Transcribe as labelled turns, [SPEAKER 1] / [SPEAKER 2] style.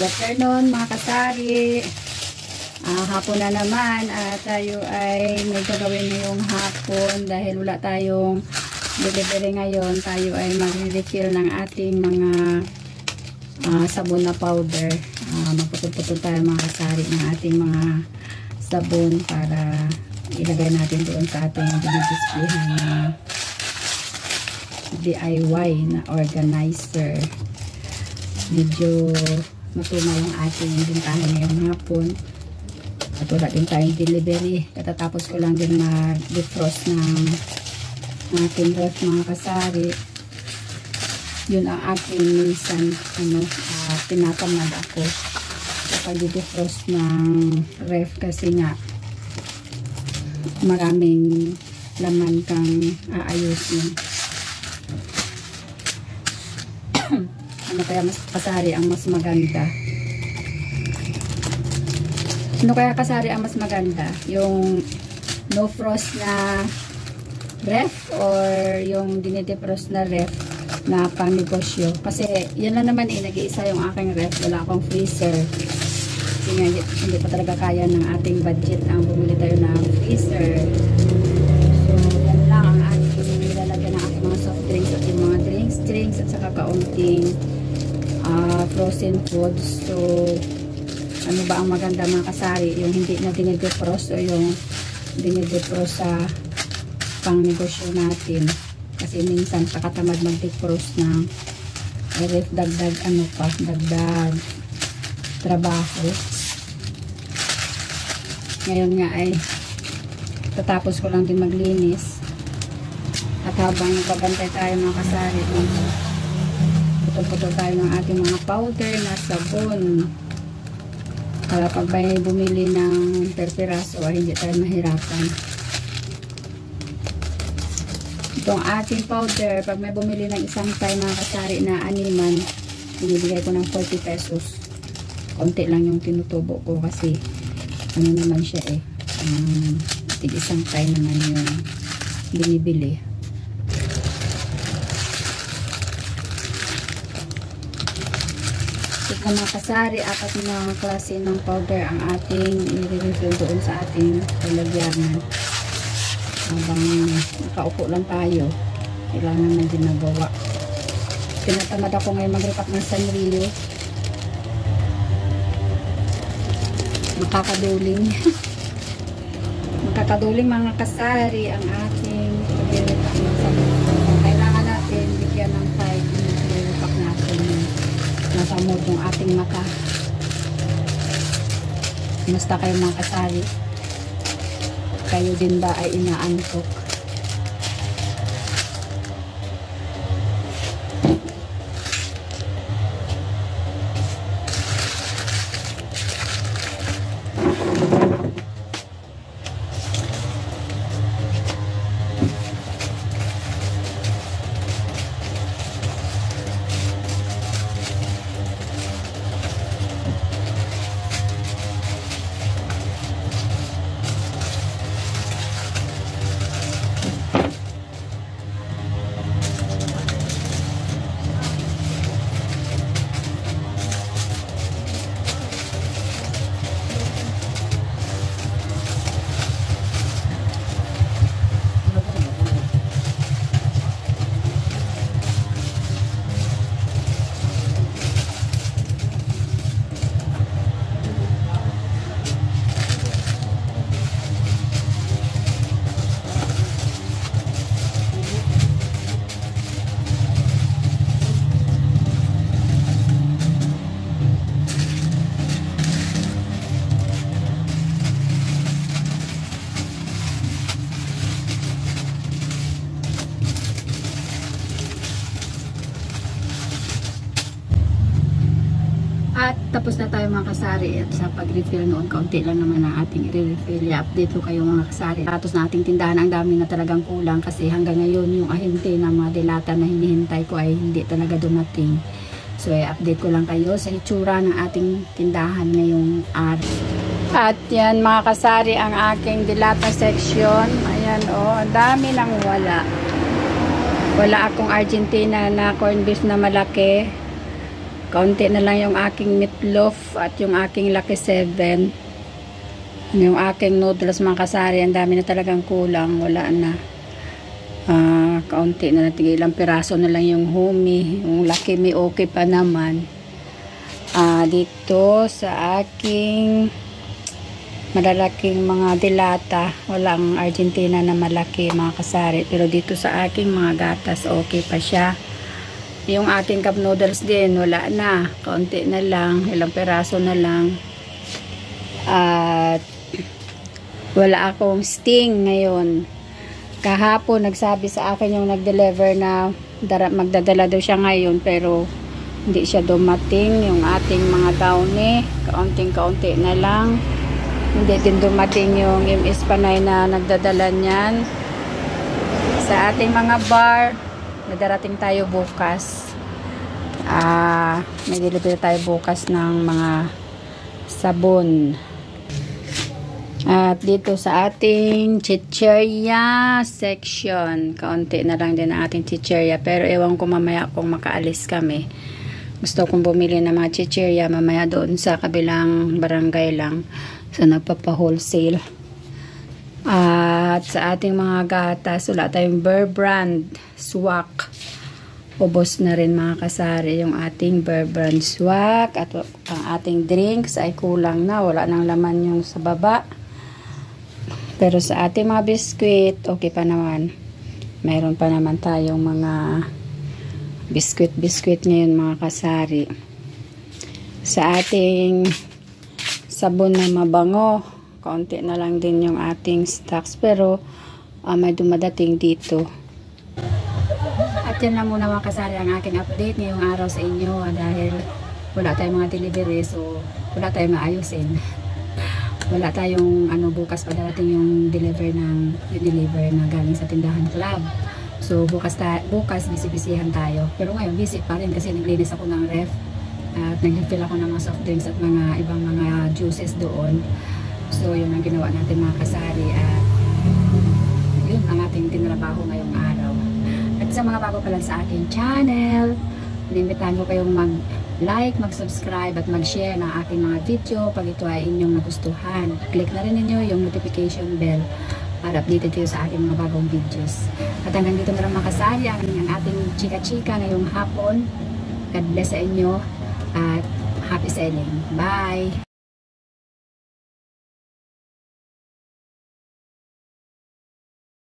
[SPEAKER 1] Good afternoon mga kasari. Hapon na naman at tayo ay may gagawin ngayong hapon dahil wala tayong delivery ngayon. Tayo ay mag-refill ng ating mga sabon na powder. Magputol-putol tayo mga kasari ng ating mga sabon para ilagay natin doon sa ating dinidisplay na DIY na organizer. Medyo matumal ang ating bintahan ngayong hapon at wala din tayong delivery. Katatapos ko lang din mag-defrost ng ating ref mga kasari. Yun ang aking minsan tinatamad ako kapag defrost ng ref kasi nga maraming laman kang aayusin. Ano kaya mas kasari ang mas maganda? Ano kaya kasari ang mas maganda? Yung no frost na ref or yung dinidefrost na ref na pang negosyo? Kasi yan lang naman nag-iisa yung aking ref. Wala akong freezer. Kasi nga, hindi pa talaga kaya ng ating budget ang bumili tayo ng freezer. So yan lang ang ating nilalagyan ng ating mga soft drinks at yung mga drinks at saka kaunting frozen foods. So ano ba ang maganda mga kasari, yung hindi na dinidefrost o yung dinidefrost sa pang negosyo natin? Kasi minsan kakatamad mag-defrost ng dagdag dagdag trabaho. Ngayon nga ay tatapos ko lang din maglinis at habang nagbabantay tayo mga kasari, putol-putol tayo ng ating mga powder na sabon para pag may bumili ng per-piraso ay hindi tayo mahirapan. Itong ating powder, pag may bumili ng isang tayo mga kasari na animan, binibigay ko ng 40 pesos. Konti lang yung tinutubo ko kasi ano naman siya isang tayo naman yung binibili. Ito mga kasari, apat na klase ng powder ang ating i-refill doon sa ating lalagyanan. Habang nakaupo lang tayo, kailangan naman din nagawa. Tinatamad ako ngayon mag-repack ng sanrilyo. Makakaduling. Makakaduling mga kasari ang ating pag-repack ng sanrilyo. Kailangan natin bigyan ng 5 yung pag-repack natin. Nasamot yung ating mata. Kumusta kayo mga kasari? Kayo din ba ay inaantok? At tapos na tayo mga kasari at sa pag-refill noon, kaunti lang naman ang ating i-refill. I-update ko kayo mga kasari. Tapos na ating tindahan, ang dami na talagang kulang kasi hanggang ngayon yung ahente na mga dilata na hinihintay ko ay hindi talaga dumating. So i-update ko lang kayo sa itsura ng ating tindahan ngayong araw. At yan mga kasari ang aking dilata section. Ayan ang dami nang wala. Wala akong Argentina na corned beef na malaki. Kaunti na lang yung aking meatloaf at yung aking Lucky 7. Yung aking noodles mga kasari, ang dami na talagang kulang. Wala na. Kaunti na natin. Ilang piraso na lang yung Humi. Yung Lucky Me okay pa naman. Dito sa aking malalaking mga dilata, walang Argentina na malaki mga kasari, pero dito sa aking mga gatas okay pa siya. Yung ating cup noodles din wala na, kaunti na lang, ilang peraso na lang. At wala akong sting ngayon. Kahapon nagsabi sa akin yung nag-deliver na magdadala daw siya ngayon, pero hindi siya dumating. Yung ating mga downy, kaunting-kaunti na lang. Hindi din dumating yung MS Panay na nagdadala niyan. Sa ating mga bar, nadarating tayo bukas. May deliver tayo bukas ng mga sabon. At dito sa ating chicheria section, kaunti na lang din ang ating chicheria, pero ewan ko mamaya kung makaalis kami. Gusto kong bumili ng mga chicheria mamaya doon sa kabilang barangay lang, sa nagpapa-wholesale. At sa ating mga gatas, wala tayong Bear Brand swak. Ubos na rin mga kasari yung ating Bear Brand swak. At ang ating drinks ay kulang na, wala nang laman yung sa baba. Pero sa ating mga biskwit, okay pa naman. Mayroon pa naman tayong mga biskwit ngayon mga kasari. Sa ating sabon na mabango, kaunti na lang din yung ating stocks, pero may dumadating dito. At yan lang muna mga kasari ang aking update ngayong araw sa inyo, dahil wala tayong mga delivery, so wala tayong maayusin. Wala tayong bukas pa darating yung deliver na galing sa tindahan club. So bukas busy-busyhan tayo, pero ngayon busy pa rin kasi naglinis ako ng ref at nag-fill ako ng mga soft drinks at mga ibang mga juices doon. So yun ang ginawa natin mga kasari, at yun ang ating tinrabaho ngayong araw. At sa mga bago pa lang sa aking channel, inimbitahan ko kayong mag-like, mag-subscribe at mag-share ng aking mga video pag ito ay inyong nagustuhan. Click na rin ninyo yung notification bell para updated kayo sa aking mga bagong videos. At hanggang dito na lang mga kasari ang ating chika-chika ngayong hapon. God bless sa inyo at happy selling. Bye!